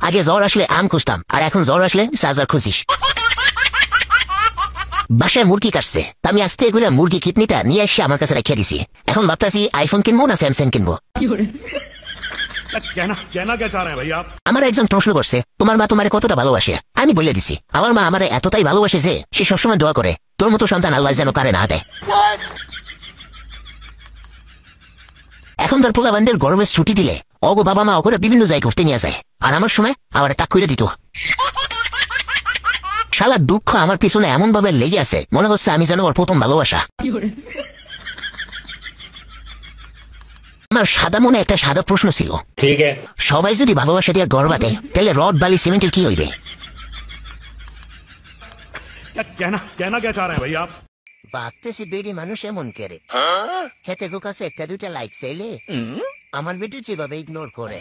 আগে জ্বর আসলে আম খুঁজতাম, আর এখন জ্বর আসলে চার্জার খুঁজিস। বাসায় মুরগি কাটছে, আমি আস্তে এগুলো মুরগি কিডনিটা নিয়ে এসে আমার কাছে রেখে দিছি। এখন ভাবতেছি আইফোন কিনবো না স্যামসাং কিনবো। আমার একজন প্রশ্ন করছে, তোমার মা তোমার কতটা ভালোবাসে? আমি বলে দিছি, আমার মা আমার এতটাই ভালোবাসে যে সে সবসময় দোয়া করে তোর মতো সন্তান আল্লাহ যেন পারে না দেয়। এখন তার পোলাবানদের গরমের ছুটি দিলে অগো বাবা মা ওকে বিভিন্ন জায়গায় ঘুরতে নিয়ে যায়, আর আমার সময় আবার টাক করে দিত। শালা দুঃখ আমার পিছনে এমন ভাবে লেগে আছে, মনে হচ্ছে আমি যেন ওর প্রথম ভালোবাসা। আমার সাদা মনে একটা সাদা প্রশ্ন ছিল, সবাই যদি ভালোবাসা দিয়ে গর্বাতে তাহলে রড বালি সিমেন্টের কি হইবে? ভাবতেছি বেডি মানুষ এমন করে হেতে কাছে একটা দুইটা লাইক চাইলে আমার বেডি যেভাবে ইগনোর করে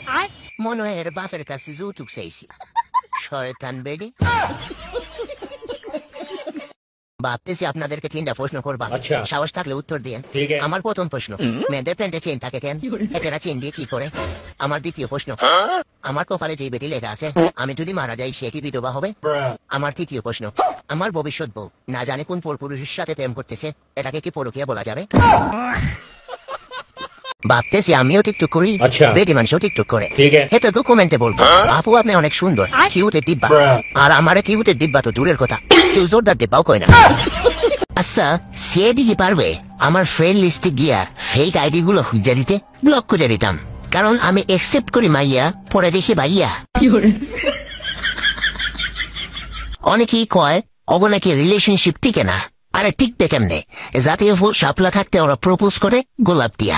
মনে হয় এর বাপের কাছে যৌতুক চাইছি। শয়তান বেডি। ভাবতেছি আপনাদেরকে 3টা প্রশ্ন করবা, সাহস থাকলে উত্তর দিন। আমার প্রথম প্রশ্ন, মেয়েদের প্যান্টে চেন থাকে কেন? এটারা চেন দিয়ে কি করে? আমার দ্বিতীয় প্রশ্ন, আমার কপালে যে বেটি লেখা আছে আমি যদি মারা যাই সে কি বিধবা হবে? আমার তৃতীয় প্রশ্ন, আমার ভবিষ্যৎ বউ না জানে কোন পরপুরুষের সাথে প্রেম করতেছে, এটাকে কি পরকীয়া বলা যাবে? ভাবতেছি আমিও টিকটক করি, বেটি মানুষও টিকটক করে, হেতে তো কমেন্টে বলবো আপু আপনি অনেক সুন্দর, কিউটের ডিব্বা। আর আমার কিউটের ডিব্বা তো দূরের কথা, কেউ জোরদার ডিব্বাও কয় না। আচ্ছা সেটি কি পারবে আমার ফ্রেন্ড লিস্টে গিয়া ফেক আইডি গুলো খুঁজে দিতে? ব্লক করে দিতাম, কারণ আমি একসেপ্ট করি মাইয়া, পরে দেখি ভাইয়া। অনেকেই কয় অগো নাকি রিলেশনশিপ টিকে না। আরে টিকবে কেমনে? জাতীয় ফুল শাপলা থাকতে ওরা প্রপোজ করে গোলাপ দিয়া।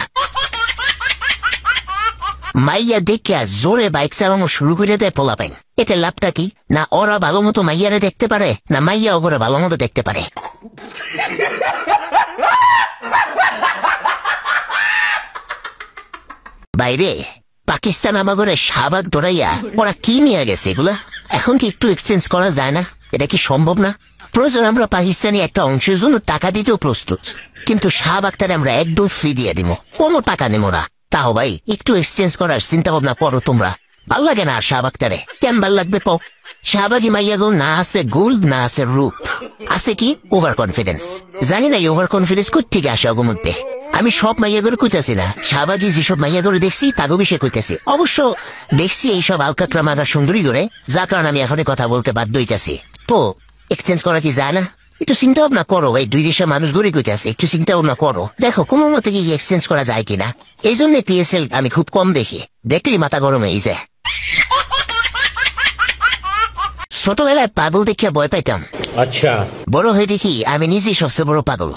মাইয়া দেখিয়া জোরে বাইক চালানো শুরু করে দেয় পোলাপাইন। এতে লাভটা কি? না ওরা ভালো মতো মাইয়ারে দেখতে পারে, না মাইয়া ওরা ভালো মতো দেখতে পারে। বাইরে পাকিস্তান আমাগরে শাহবাগ ধরাইয়া ওরা কি নিয়ে গেছে এগুলা? এখন কি একটু এক্সচেঞ্জ করা যায় না? এটা কি সম্ভব না? প্রয়োজন আমরা পাকিস্তানি একটা অংশের জন্য টাকা দিতেও প্রস্তুত, কিন্তু শাহবাগটারে আমরা একদম ফ্রি দিয়ে দিব, কোনো টাকা নেব না। তাও ভাই একটু এক্সচেঞ্জ করার চিন্তা ভাবনা করো তোমরা। ভাল লাগে না আর শাহবাগটারে? কেন ভাল লাগবে প? শাহবাগী মাইয়াগুলো না আছে গোল্ড, না আছে রূপ, আছে কি ওভার কনফিডেন্স। জানি না এই ওভার কনফিডেন্স কোথেকে আসে ওর মধ্যে। আমি সব মাইয়াগুলো কইতেছি না, শাহবাগী যেসব মাইয়াগুলো দেখছি তাগো বিষয়ে কইতেছি। অবশ্য দেখছি এইসব আলকাতরা মাগা সুন্দরী করে, যার কারণে আমি এখন কথা বলতে বাধ্য হইতেছি। তো এক্সচেঞ্জ করা কি যায় না? একটু চিন্তা ভাবনা করো ভাই, দুই দেশের মানুষ গড়ে কইতেছে, একটু চিন্তা ভাবনা করো, দেখো কোনো মতে কি এক্সচেঞ্জ করা যায় কিনা। এই জন্য পিএসএল আমি খুব কম দেখি, দেখলেই মাথা গরম হয়ে যায়। ছোটবেলায় পাগল দেখিয়া ভয় পাইতাম, আচ্ছা বড় হয়ে দেখি আমি নিজেই সবচেয়ে বড় পাগল।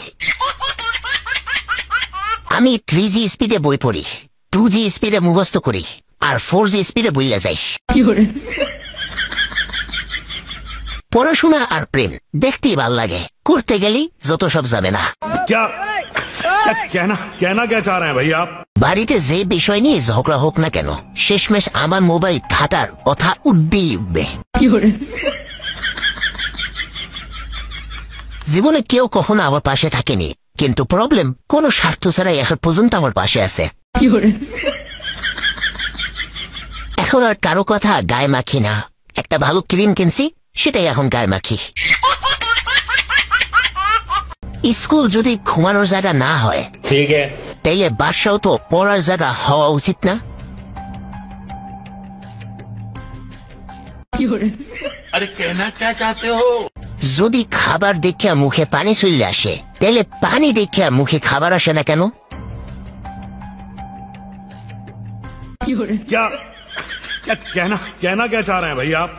আমি 3G স্পিডে বই পড়ি, 2G স্পিডে মুখস্থ করি, আর 4G স্পিডে বইলা যাই। পড়াশোনা আর প্রেম দেখতেই ভাল লাগে, করতে গেলেই যত সব যাবে না। বাড়িতে যে বিষয় নিয়ে ঝগড়া হোক না কেন, শেষমেশ আমার মোবাইল ঘাটার কথা উঠবেই উঠবে। জীবনে কেউ কখনো আমার পাশে থাকেনি, কিন্তু প্রবলেম কোনো স্বার্থ ছাড়াই এখন পর্যন্ত আমার পাশে আছে। এখন আর কারো কথা গায়ে মাখি না, একটা ভালো ক্রিম কিনছি সেটাই এখন গায়ে মাখি। স্কুল যদি ঘুমানোর জায়গা না হয় তাইলে বাসাও তো পড়ার জায়গা হওয়া উচিত না? যদি খাবার দেখিয়া মুখে পানি চলে আসে তাহলে পানি দেখিয়া মুখে খাবার আসে না কেন? क्या कहना क्या चाह रहे हैं भाई आप?